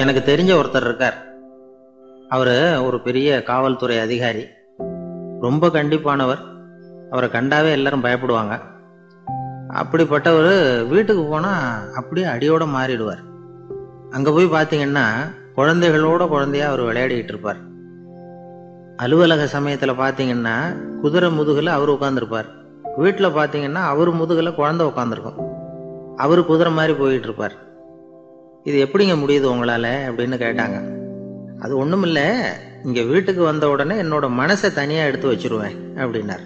எனக்கு தெரிஞ்ச ஒருத்தர் இருக்கார். அவரு ஒரு பெரிய காவல்துறை அதிகாரி, ரொம்ப கண்டிப்பானவர். அவரை கண்டாவே எல்லாரும் பயப்படுவாங்க. அப்படிப்பட்டவர் வீட்டுக்கு போனா அப்படியே அடியோட மாறிடுவார். அங்க போய் பாத்தீங்கன்னா குழந்தைகளோட குழந்தையா அவர் விளையாடிட்டு இருப்பார். அலுவலக சமயத்துல பாத்தீங்கன்னா குதிரை முதுகுல அவர் உட்கார்ந்துருப்பார். வீட்டுல பாத்தீங்கன்னா அவர் முதுகுல குழந்தை உட்காந்துருக்கும். அவரு குதிரை மாதிரி போயிட்டு இருப்பார். இது எப்படிங்க முடியுது உங்களால அப்படின்னு கேட்டாங்க. அது ஒண்ணுமில்ல, இங்க வீட்டுக்கு வந்த உடனே என்னோட மனசை தனியா எடுத்து வச்சிருவேன் அப்படின்னார்.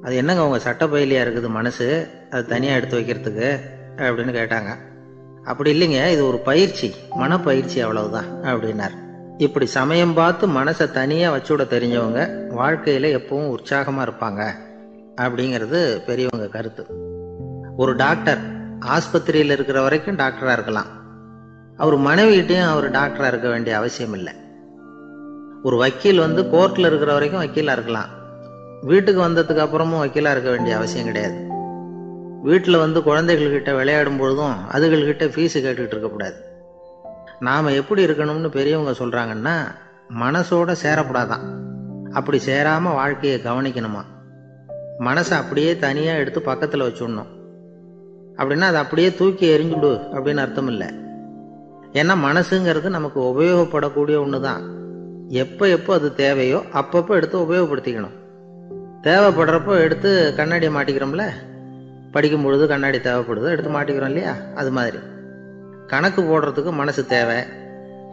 அது என்னங்க உங்க சட்டப்பையிலையா இருக்குது மனசு, அது தனியா எடுத்து வைக்கிறதுக்கு அப்படின்னு கேட்டாங்க. அப்படி இல்லைங்க, இது ஒரு பயிற்சி, மனப்பயிற்சி, அவ்வளவுதான் அப்படின்னார். இப்படி சமயம் பார்த்து மனசை தனியா வச்சுவிட தெரிஞ்சவங்க வாழ்க்கையில எப்பவும் உற்சாகமா இருப்பாங்க அப்படிங்கிறது பெரியவங்க கருத்து. ஒரு டாக்டர் ஆஸ்பத்திரியில் இருக்கிற வரைக்கும் டாக்டரா இருக்கலாம். அவர் மனைவிகிட்டையும் அவர் டாக்டரா இருக்க வேண்டிய அவசியம் இல்லை. ஒரு வக்கீல் கோர்ட்ல இருக்கிற வரைக்கும் வக்கீலா இருக்கலாம். வீட்டுக்கு வந்ததுக்கு அப்புறமும் வக்கீலா இருக்க வேண்டிய அவசியம் கிடையாது. வீட்டுல குழந்தைகள்கிட்ட விளையாடும் பொழுதும் அதுகள்கிட்ட ஃபீஸ் கேட்டுக்கிட்டு இருக்கக்கூடாது. நாம எப்படி இருக்கணும்னு பெரியவங்க சொல்றாங்கன்னா, மனசோட சேரக்கூடாதான். அப்படி சேராம வாழ்க்கையை கவனிக்கணுமா. மனசை அப்படியே தனியா எடுத்து பக்கத்துல வச்சுடணும். அப்படின்னா அதை அப்படியே தூக்கி எறிஞ்சுடு அப்படின்னு அர்த்தம் இல்லை. ஏன்னா மனசுங்கிறது நமக்கு உபயோகப்படக்கூடிய ஒண்ணுதான். எப்போ அது தேவையோ அப்பப்போ எடுத்து உபயோகப்படுத்திக்கணும். தேவைப்படுறப்போ எடுத்து கண்ணாடியை மாட்டிக்கிறோம்ல, படிக்கும் பொழுது கண்ணாடி தேவைப்படுது, எடுத்து மாட்டிக்கிறோம் இல்லையா? அது மாதிரி கணக்கு போடுறதுக்கு மனசு தேவை.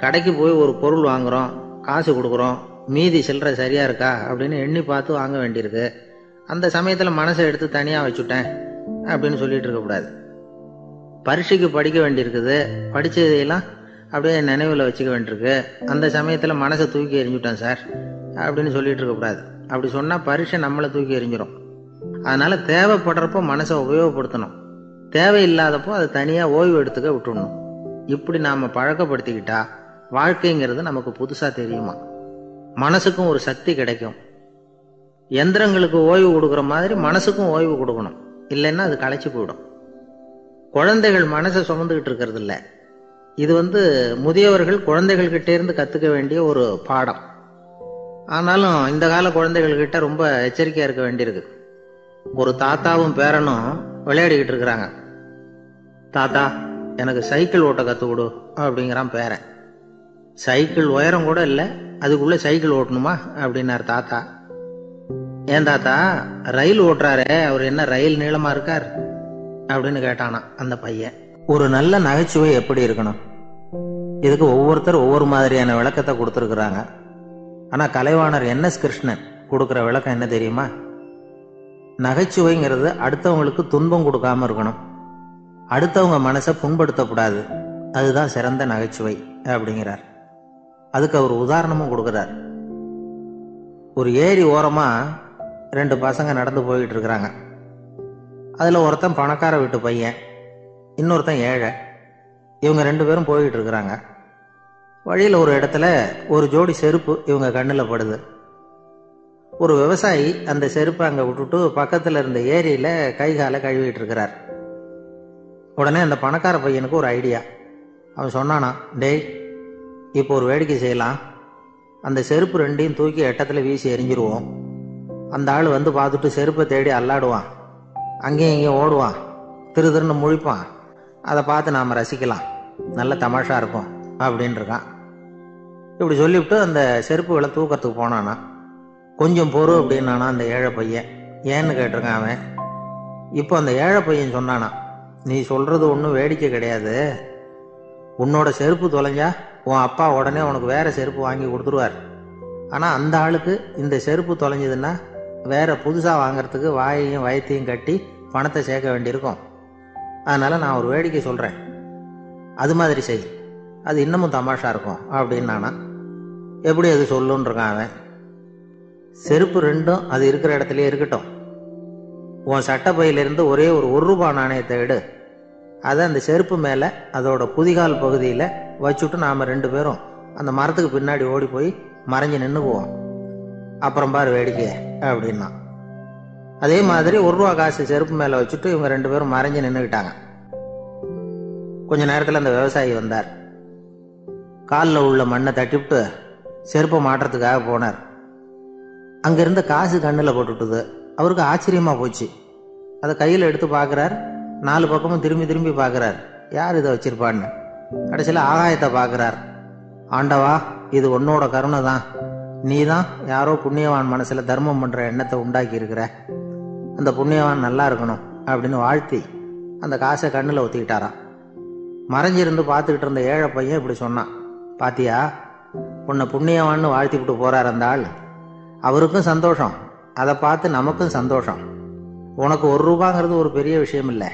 கடைக்கு போய் ஒரு பொருள் வாங்குறோம், காசு கொடுக்குறோம், மீதி சில்லறை சரியா இருக்கா அப்படின்னு எண்ணி பார்த்து வாங்க வேண்டியிருக்கு. அந்த சமயத்துல மனசை எடுத்து தனியா வச்சுட்டேன் அப்படின்னு சொல்லிட்டு இருக்கக்கூடாது. பரீட்சைக்கு படிக்க வேண்டியிருக்குது, படிச்சதையெல்லாம் அப்படியே நினைவில் வச்சுக்க வேண்டியிருக்கு. அந்த சமயத்தில் மனசை தூக்கி எறிஞ்சுட்டேன் சார் அப்படின்னு சொல்லிட்டு இருக்கக்கூடாது. அப்படி சொன்னால் பரீட்சை நம்மளை தூக்கி எறிஞ்சிடும். அதனால தேவைப்படுறப்போ மனசை உபயோகப்படுத்தணும், தேவையில்லாதப்போ அதை தனியாக ஓய்வு எடுத்துக்க விட்டுடணும். இப்படி நாம் பழக்கப்படுத்திக்கிட்டா வாழ்க்கைங்கிறது நமக்கு புதுசாக தெரியுமா. மனசுக்கும் ஒரு சக்தி கிடைக்கும். எந்திரங்களுக்கு ஓய்வு கொடுக்குற மாதிரி மனசுக்கும் ஓய்வு கொடுக்கணும், இல்லைன்னா அது களைச்சி போயிடும். குழந்தைகள் மனசை சுமந்துக்கிட்டு இருக்கிறது இல்லை. இது முதியவர்கள் குழந்தைகள்கிட்ட இருந்து கத்துக்க வேண்டிய ஒரு பாடம். ஆனாலும் இந்த கால குழந்தைகள்கிட்ட ரொம்ப எச்சரிக்கையா இருக்க வேண்டியிருக்கு. ஒரு தாத்தாவும் பேரனும் விளையாடிக்கிட்டு இருக்கிறாங்க. தாத்தா, எனக்கு சைக்கிள் ஓட்ட கத்து கொடு அப்படிங்கிறான் பேரன். சைக்கிள் உயரம் கூட இல்லை, அதுக்குள்ள சைக்கிள் ஓட்டணுமா அப்படின்னார் தாத்தா. ஏன் தாத்தா, ரயில் ஓட்டுறாரே, அவர் என்ன ரயில் நீளமா இருக்கார் அப்படின்னு கேட்டானா அந்த பையன். ஒரு நல்ல நகைச்சுவை எப்படி இருக்கணும், இதுக்கு ஒவ்வொருத்தர் ஒவ்வொரு மாதிரியான விளக்கத்தை கொடுத்துருக்குறாங்க. ஆனா கலைவாணர் NS கிருஷ்ணன் கொடுக்குற விளக்கம் என்ன தெரியுமா? நகைச்சுவைங்கிறது அடுத்தவங்களுக்கு துன்பம் கொடுக்காம இருக்கணும், அடுத்தவங்க மனசை புண்படுத்தக்கூடாது, அதுதான் சிறந்த நகைச்சுவை அப்படிங்கிறார். அதுக்கு அவர் உதாரணமும் கொடுக்குறார். ஒரு ஏரி ஓரமா 2 பசங்க நடந்து போயிட்டு இருக்கிறாங்க. அதுல ஒருத்தன் பணக்கார வீட்டு பையன், இன்னொருத்தன் ஏழை. இவங்க 2 பேரும் போயிட்டு இருக்கிறாங்க. வழியில ஒரு இடத்துல ஒரு ஜோடி செருப்பு இவங்க கண்ணில் படுது. ஒரு விவசாயி அந்த செருப்பை அங்க விட்டுட்டு பக்கத்துல இருந்த ஏரியில கை காலை கழுவிட்டு இருக்கிறார். உடனே அந்த பணக்கார பையனுக்கு ஒரு ஐடியா. அவன் சொன்னானா, டேய், இப்போ ஒரு வேடிக்கை செய்யலாம், அந்த செருப்பு 2ஐயும் தூக்கி எட்டத்துல வீசி எரிஞ்சிருவோம். அந்த ஆள் பார்த்துட்டு செருப்பை தேடி அல்லாடுவான், அங்கேயும் இங்கேயும் ஓடுவான், திரு திருன்னு முழிப்பான். அதை பார்த்து நாம் ரசிக்கலாம், நல்ல தமாஷா இருக்கும் அப்படின்னு இருக்கான். இப்படி சொல்லிவிட்டு அந்த செருப்புகளை தூக்கறதுக்கு போனானா. கொஞ்சம் பொறு அப்படின்னானா அந்த ஏழை பையன். ஏன்னு கேட்டிருக்கான் அவன். இப்போ அந்த ஏழை பையன் சொன்னானா, நீ சொல்றது ஒன்றும் வேடிக்கை கிடையாது, உன்னோட செருப்பு தொலைஞ்சா உன் அப்பா உடனே உனக்கு வேற செருப்பு வாங்கி கொடுத்துருவார். ஆனால் அந்த ஆளுக்கு இந்த செருப்பு தொலைஞ்சதுன்னா வேற புதுசாக வாங்கறதுக்கு வாயையும் வயத்தையும் கட்டி பணத்தை சேர்க்க வேண்டியிருக்கும். அதனால நான் ஒரு வேடிக்கை சொல்கிறேன், அது மாதிரி செய், அது இன்னமும் தமாஷா இருக்கும் அப்படின்னு நானா. எப்படி அது சொல்லுன்னு இருக்கான் அவன். செருப்பு 2ம் அது இருக்கிற இடத்துலயே இருக்கட்டும், உன் சட்டப்பையிலிருந்து ஒரே ஒரு ₹1 நாணயத்தை எடு, அதை அந்த செருப்பு மேலே அதோட குதிகால் பகுதியில் வச்சுட்டு நாம் 2 பேரும் அந்த மரத்துக்கு பின்னாடி ஓடி போய் மறைஞ்சு நின்றுக்குவோம், அப்புறம் பாரு வேடிக்கை அப்படின்னா. அதே மாதிரி ₹1 காசு செருப்பு மேலே வச்சுட்டு இவங்க 2 பேரும் மறைஞ்சு நின்றுக்கிட்டாங்க. கொஞ்ச நேரத்தில் அந்த விவசாயி வந்தார். காலில் உள்ள மண்ணை தட்டிவிட்டு செருப்பை மாட்டுறதுக்காக போனார். அங்கிருந்த காசு கண்ணில் போட்டுட்டுது. அவருக்கு ஆச்சரியமா போச்சு. அதை கையில் எடுத்து பார்க்குறார். 4 பக்கமும் திரும்பி திரும்பி பார்க்குறார், யார் இதை வச்சிருப்பான்னு. கடைசியில் ஆகாயத்தை பார்க்குறார். ஆண்டவா, இது உன்னோட கருணை தான். நீ தான் யாரோ புண்ணியவான் மனசில் தர்மம் பண்ணுற எண்ணத்தை உண்டாக்கி இருக்கிற. அந்த புண்ணியவான் நல்லா இருக்கணும் அப்படின்னு வாழ்த்தி அந்த காசை கண்ணில் ஒத்திக்கிட்டாராம். மறைஞ்சிருந்து பார்த்துக்கிட்டு இருந்த ஏழை பையன் இப்படி சொன்னான், பாத்தியா, உன்னை புண்ணியவான்னு வாழ்த்திவிட்டு போறார் அந்த ஆள். அவருக்கும் சந்தோஷம், அதை பார்த்து நமக்கும் சந்தோஷம். உனக்கு 1 ரூபாங்கிறது ஒரு பெரிய விஷயம் இல்லை,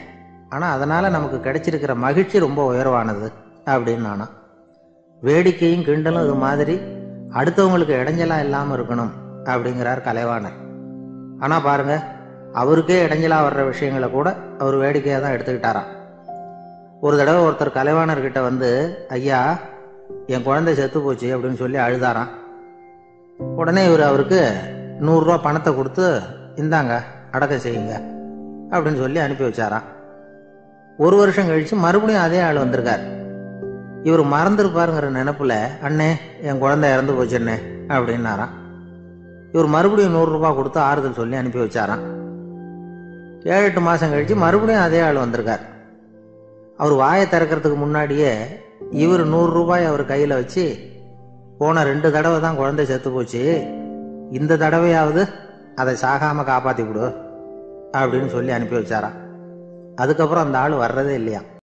ஆனால் அதனால் நமக்கு கிடைச்சிருக்கிற மகிழ்ச்சி ரொம்ப உயர்வானது அப்படின்னு நானா. வேடிக்கையும் கிண்டலும் இது மாதிரி அடுத்தவங்களுக்கு இடைஞ்சலாம் இல்லாமல் இருக்கணும் அப்படிங்கிறார் கலைவாணர். ஆனால் பாருங்க, அவருக்கே இடைஞ்சலா வர்ற விஷயங்களை கூட அவர் வேடிக்கையாக தான் எடுத்துக்கிட்டாராம். ஒரு தடவை ஒருத்தர் கலைவாணர்கிட்ட வந்து, ஐயா, என் குழந்தை செத்து போச்சு அப்படின்னு சொல்லி அழுதாராம். உடனே இவர் அவருக்கு 100 ரூபா பணத்தை கொடுத்து, இந்தாங்க அடக்கம் செய்யுங்க அப்படின்னு சொல்லி அனுப்பி வச்சாராம். 1 வருஷம் கழிச்சு மறுபடியும் அதே ஆள் வந்திருக்கார். இவர் மறந்துருப்பாருங்கிற நினைப்புல, அண்ணே என் குழந்தை இறந்து போச்சுண்ணே அப்படின்னாராம். இவர் மறுபடியும் 100 ரூபாய் கொடுத்து ஆறுதல் சொல்லி அனுப்பி வச்சாராம். 7-8 மாசம் கழிச்சு மறுபடியும் அதே ஆள் வந்திருக்கார். அவர் வாயை திறக்கிறதுக்கு முன்னாடியே இவர் 100 ரூபாய் அவர் கையில வச்சு, போன 2 தடவை தான் குழந்தை செத்து போச்சு, இந்த தடவையாவது அதை சாகாம காப்பாத்தி விடு அப்படின்னு சொல்லி அனுப்பி வச்சாராம். அதுக்கப்புறம் அந்த ஆள் வர்றதே இல்லையா.